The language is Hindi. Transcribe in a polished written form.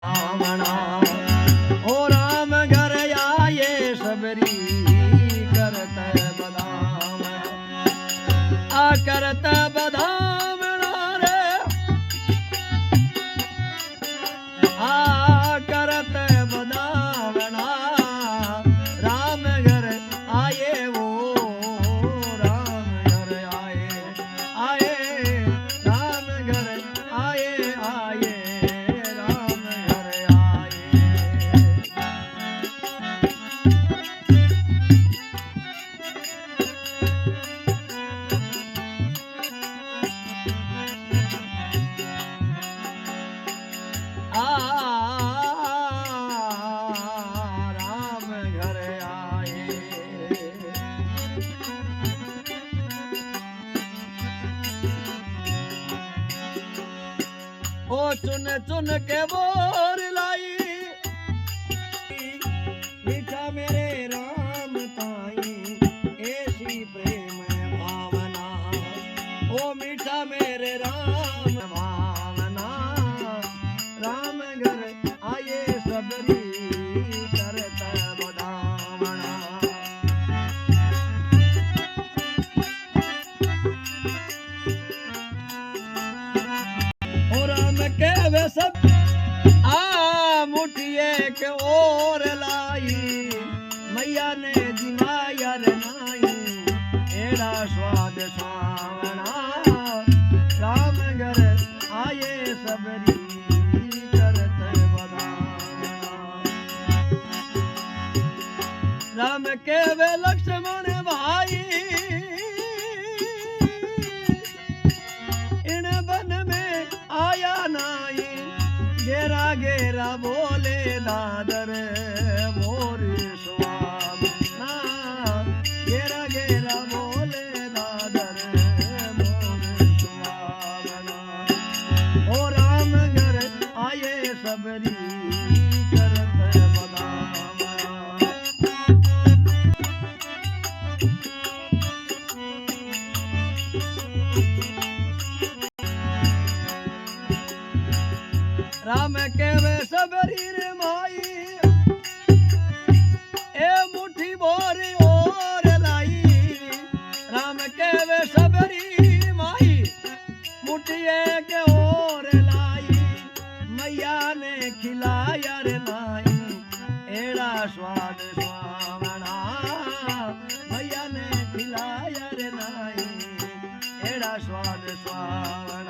रावणा ओ राम घर आए सबरी करत बदामणा आ करत बदामणा रे आ करत बदामणा राम घर आए वो राम घर आए आए राम घर आए आए राम घर आए राम घर आए ओ चुन चुन के बोर लाई मीठा मेरे राम ताई ऐसी प्रेम भावना ओ मीठा मेरे राम भावना राम घर आए सबरी करत बदामणा ओ राम के वे सब आ मुठिए के ओर लाई मैया ने जिमाया रे नाई एड़ा स्वाद सावणा राम घर आए सबरी करत बदामणा राम के वे लक्ष्मण भाई इन बन में आया नाई गेरा गेरा बोले दादर मोरी स्वामिना गेरा गेरा बोले दादर मोरी स्वामिना ओ राम घर आए सबरी करत बदामणा राम के वे सबरी रे माई ए मुट्ठी बोरी और लाई राम के वे सबरी माई मुठिए के और लाई मैया ने खिलाया रे नाई एड़ा स्वाद स्वावणा मैया ने खिलाया रे नाई एड़ा स्वाद स्वावणा